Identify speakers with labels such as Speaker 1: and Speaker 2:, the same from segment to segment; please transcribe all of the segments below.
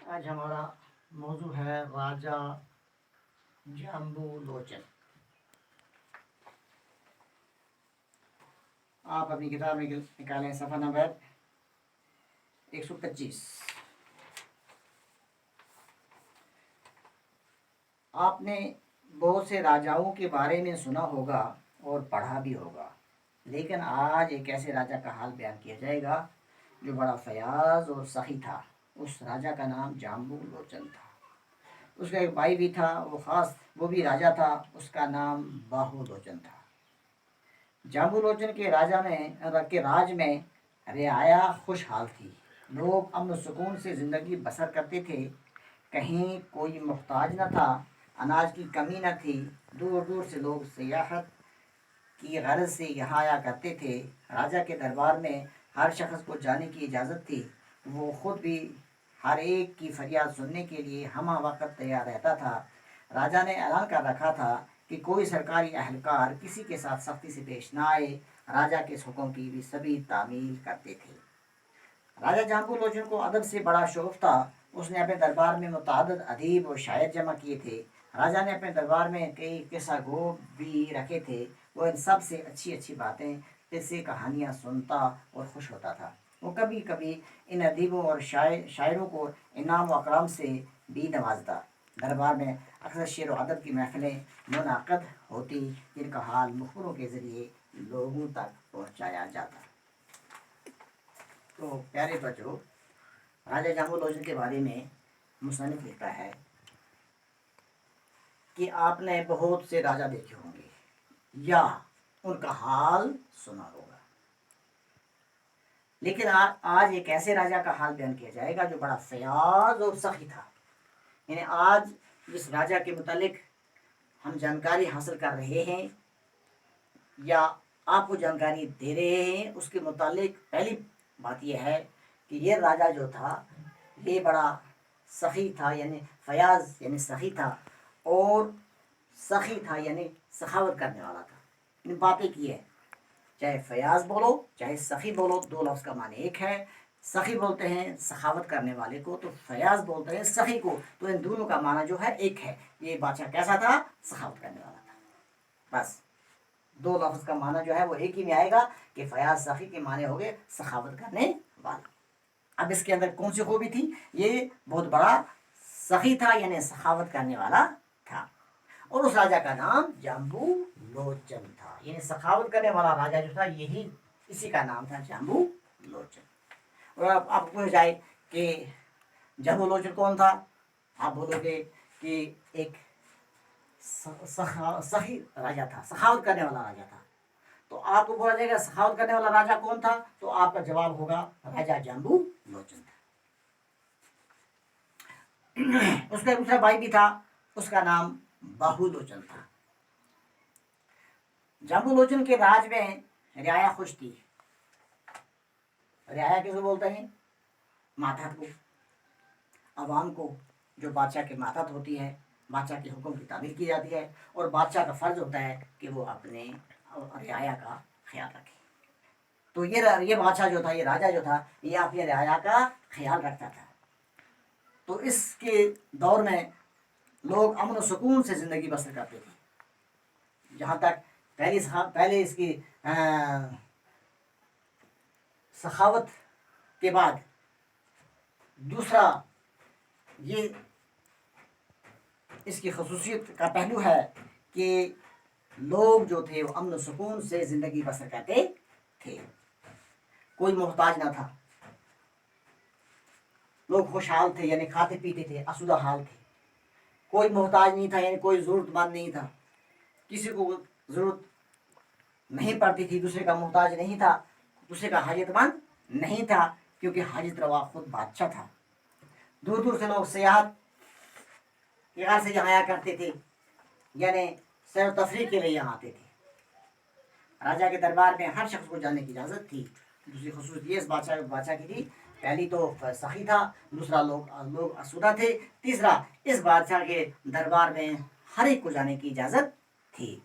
Speaker 1: آج ہمارا موضوع ہے راجا جامبو لوچن۔ آپ اپنی کتاب میں نکالیں صفحہ نمبر 125۔ آپ نے بہت سے راجاؤں کے بارے میں سنا ہوگا اور پڑھا بھی ہوگا، لیکن آج ایک ایسے راجا کا حال بیان کیا جائے گا جو بڑا فیاض اور سخی تھا۔ اس راجا کا نام جامبو لوچن تھا۔ اس کا ایک بھائی بھی تھا، وہ بھی راجا تھا، اس کا نام باہو لوچن تھا۔ جامبو لوچن کے راج میں رعایا خوشحال تھی۔ لوگ امن و سکون سے زندگی بسر کرتے تھے، کہیں کوئی محتاج نہ تھا، اناج کی کمی نہ تھی۔ دور دور سے لوگ سیاحت کی غرض سے یہاں آیا کرتے تھے۔ راجا کے دربار میں ہر شخص کو جانے کی اجازت تھی۔ وہ خود بھی ہر ایک کی فریاد سننے کے لیے ہمہ وقت تیار رہتا تھا۔ راجا نے اعلان کر رکھا تھا کہ کوئی سرکاری اہلکار کسی کے ساتھ سختی سے پیش نہ آئے۔ راجا کے حکم کی بھی سبھی تعمیل کرتے تھے۔ راجا جامبو لوچن کو ادب سے بڑا شوق تھا۔ اس نے اپنے دربار میں متعدد ادیب اور شاعر جمع کیے تھے۔ راجا نے اپنے دربار میں کئی قصہ گو بھی رکھے تھے۔ وہ ان سب سے اچھی اچھی باتیں، قصے، کہانیاں سنتا اور خوش ہوتا تھا۔ وہ کبھی کبھی ان ادیبوں اور شاعروں کو انعام و اکرام سے بھی نوازتا۔ دربار میں اکثر شعر و ادب کی محفلیں منعقد ہوتی، جن کا حال مخبروں کے ذریعے لوگوں تک پہنچایا جاتا۔ تو پیارے بچوں، راجا جامبو لوچن کے بارے میں مصنف لکھتا ہے کہ آپ نے بہت سے راجا دیکھے ہوں گے یا ان کا حال سنا ہوگا، لیکن آج ایک ایسے راجا کا حال بیان کیا جائے گا جو بڑا فیاض اور سخی تھا۔ یعنی آج جس راجا کے متعلق ہم جانکاری حاصل کر رہے ہیں یا آپ کو جانکاری دے رہے ہیں، اس کے متعلق پہلی بات یہ ہے کہ یہ راجا جو تھا یہ بڑا سخی تھا، یعنی فیاض یعنی سخی تھا، اور سخی تھا یعنی سخاوت کرنے والا تھا۔ ان باتیں کی ہے، چاہے فیاض بولو چاہے سخی بولو، دو لفظ کا معنی ایک ہے۔ سخی بولتے ہیں سخاوت کرنے والے کو، تو فیاض بولتے ہیں سخی کو، تو ان دونوں کا معنی جو ہے ایک ہے۔ یہ بادشاہ کیسا تھا؟ سخاوت کرنے والا تھا۔ بس دو لفظ کا معنی جو ہے وہ ایک ہی میں آئے گا کہ فیاض سخی کے معنی ہو گئے سخاوت کرنے والا۔ اب اس کے اندر کون سی خوبی تھی؟ یہ بہت بڑا سخی تھا یعنی سخاوت کرنے والا تھا، اور اس راجا کا نام جامبو لوچن تھا۔ یعنی سخاوت کرنے والا راجا جو تھا یہی اسی کا نام تھا، جامبو لوچن۔ اور آپ پوچھ جائے کہ جامبو لوچن کون تھا؟ آپ بولو گے کہ ایک سخی راجا تھا، سخاوت کرنے والا راجا تھا۔ تو آپ کو بولا جائے گا سخاوت کرنے والا راجا کون تھا؟ تو آپ کا جواب ہوگا راجا جامبو لوچن تھا۔ اس کا دوسرا بھائی بھی تھا، اس کا نام باہو لوچن تھا۔ جامبو لوچن کے راج میں رعایا خوش تھی۔ رعایا کس کو بولتے ہیں؟ ماتحت کو، عوام کو، جو بادشاہ کے ماتحت ہوتی ہے، بادشاہ کے حکم کی تعمیل کی جاتی ہے، اور بادشاہ کا فرض ہوتا ہے کہ وہ اپنے رعایا کا خیال رکھے۔ تو یہ بادشاہ جو تھا، یہ راجا جو تھا، یہ اپنے رعایا کا خیال رکھتا تھا۔ تو اس کے دور میں لوگ امن و سکون سے زندگی بسر کرتے تھے۔ جہاں تک پہلے اس کی سخاوت کے بعد دوسرا یہ اس کی خصوصیت کا پہلو ہے کہ لوگ جو تھے وہ امن و سکون سے زندگی بسر کرتے تھے، کوئی محتاج نہ تھا، لوگ خوشحال تھے یعنی کھاتے پیتے تھے، آسودہ حال تھے، کوئی محتاج نہیں تھا یعنی کوئی ضرورت مند نہیں تھا، کسی کو ضرورت نہیں پڑتی تھی، دوسرے کا محتاج نہیں تھا، دوسرے کا حاجت مند نہیں تھا، کیونکہ حاجت روا خود بادشاہ تھا۔ دور دور سے لوگ سیاحت کے غرض سے یہاں آیا کرتے تھے، یعنی سیر و تفریح کے لیے یہاں آتے تھے۔ راجا کے دربار میں ہر شخص کو جانے کی اجازت تھی۔ دوسری خصوصیت یہ اس بادشاہ کی تھی، پہلی تو سخی تھا، دوسرا لوگ آسودہ تھے، تیسرا اس بادشاہ کے دربار میں ہر ایک کو جانے کی اجازت تھی۔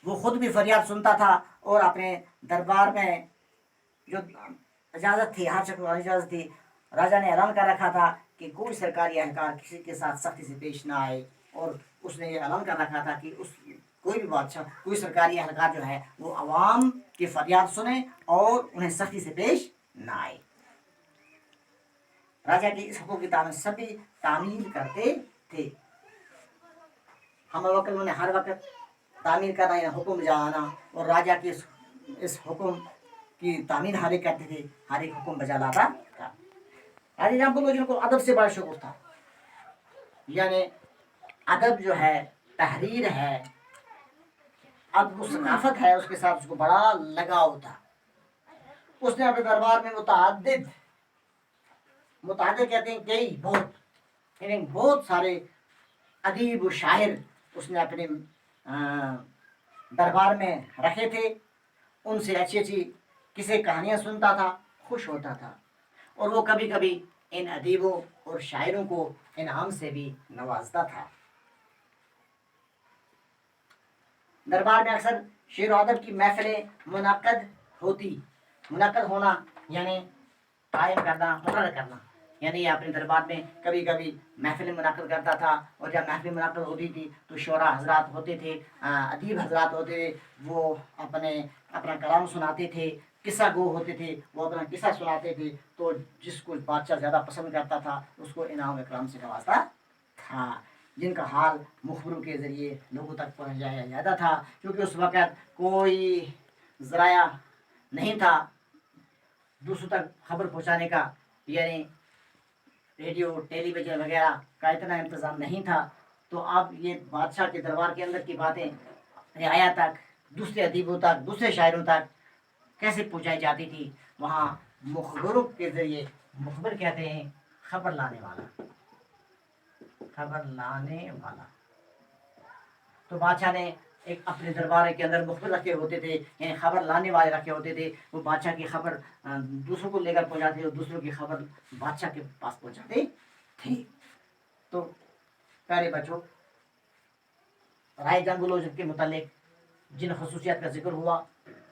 Speaker 1: وہ خود بھی فریاد سنتا تھا، اور اپنے دربار میں جو اجازت تھی، ہر شخص کو اجازت تھی، راجا نے اعلان کر رکھا تھا کہ کوئی سرکاری اہلکار کسی کے ساتھ سختی سے پیش نہ آئے، اور اس نے یہ اعلان کر رکھا تھا کہ کوئی بھی بادشاہ، کوئی سرکاری اہلکار جو ہے وہ عوام کی فریاد سنے اور انہیں سختی سے پیش نہ آئے۔ راجا کی اس حکم کی سبھی تعمیل کرتے تھے۔ ہم وقت انہوں نے ہر وقت تعمیر کرنا یا حکم جانا، اور راجا کی اس حکم کی تعمیر ہر ایک کرتے تھے، ہر ایک حکم بجا لاتا تھا۔ راجا جہاں بولو جن کو ادب سے بڑا شکر تھا، یعنی ادب جو ہے، تحریر ہے، ادب و ثقافت ہے، اس کے ساتھ اس کو بڑا لگاؤ تھا۔ اس نے اپنے دربار میں متعدد کہتے ہیں کئی، بہت، یعنی بہت سارے ادیب و شاعر اس نے اپنے دربار میں رکھے تھے۔ ان سے اچھی اچھی قصے کہانیاں سنتا تھا، خوش ہوتا تھا، اور وہ کبھی کبھی ان ادیبوں اور شاعروں کو انعام سے بھی نوازتا تھا۔ دربار میں اکثر شعر و ادب کی محفلیں منعقد ہونا یعنی قائم کرنا، مقرر کرنا، یعنی یہ اپنے دربار میں کبھی کبھی محفلیں منعقد کرتا تھا، اور جب محفلیں منعقد ہوتی تھی تو شعراء حضرات ہوتے تھے، ادیب حضرات ہوتے تھے، وہ اپنا کلام سناتے تھے، قصہ گو ہوتے تھے، وہ اپنا قصہ سناتے تھے، تو جس کو بادشاہ زیادہ پسند کرتا تھا اس کو انعام اکرام سے نوازتا تھا، جن کا حال مخبروں کے ذریعے لوگوں تک پہنچایا جاتا تھا، کیونکہ اس وقت کوئی ذرائع نہیں تھا دوسروں تک خبر پہنچانے کا، یعنی ریڈیو، ٹیلی ویژن وغیرہ کا اتنا انتظام نہیں تھا، تو اب یہ بادشاہ کے دربار کے اندر کی باتیں رعایا تک، دوسرے ادیبوں تک، دوسرے شاعروں تک کیسے پہنچائی جاتی تھی؟ وہاں مخبروں کے ذریعے، مخبر کہتے ہیں خبر لانے والا، خبر لانے والا۔ تو بادشاہ نے ایک اپنے دربار کے اندر مخبر رکھے ہوتے تھے، یعنی خبر لانے والے رکھے ہوتے تھے، وہ بادشاہ کی خبر دوسروں کو لے کر پہنچاتے اور دوسروں کی خبر بادشاہ کے پاس پہنچاتے تھے۔ تو پیارے بچوں، رائے جنگ الوجن کے متعلق جن خصوصیات کا ذکر ہوا،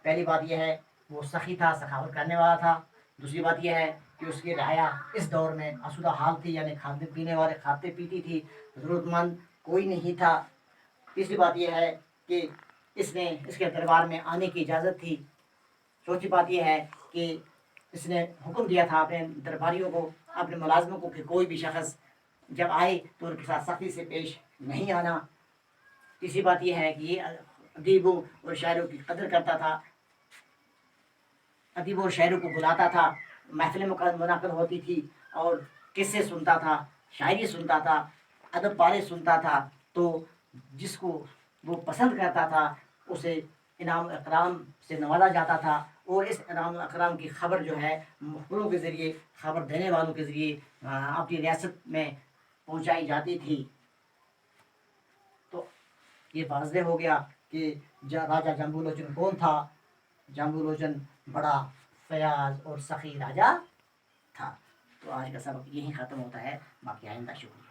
Speaker 1: پہلی بات یہ ہے وہ سخی تھا، سخاوت کرنے والا تھا۔ دوسری بات یہ ہے کہ اس کی رعایا اس دور میں آسودہ حال تھی، یعنی کھاتے پینے والے کھاتے پیتی تھی، ضرورت مند کوئی نہیں تھا۔ تیسری بات یہ ہے کہ اس کے دربار میں آنے کی اجازت تھی۔ چوتھی بات یہ ہے کہ اس نے حکم دیا تھا اپنے درباریوں کو، اپنے ملازموں کو، کہ کوئی بھی شخص جب آئے تو ان کے ساتھ سختی سے پیش نہیں آنا۔ تیسری بات یہ ہے کہ یہ ادیبوں اور شاعروں کی قدر کرتا تھا، ادیبوں اور شاعروں کو بلاتا تھا، محفلیں منعقد ہوتی تھی، اور قصے سنتا تھا، شاعری سنتا تھا، ادب پارے سنتا تھا، تو جس کو وہ پسند کرتا تھا اسے انعام اکرام سے نوازا جاتا تھا، اور اس انعام اکرام کی خبر جو ہے مخبروں کے ذریعے، خبر دینے والوں کے ذریعے اپنی ریاست میں پہنچائی جاتی تھی۔ تو یہ واضح ہو گیا کہ راجا جمبو لوچن کون تھا۔ جمبو لوچن بڑا فیاض اور سخی راجا تھا۔ تو آج کا سبق یہیں ختم ہوتا ہے، باقی آئندہ شکریہ۔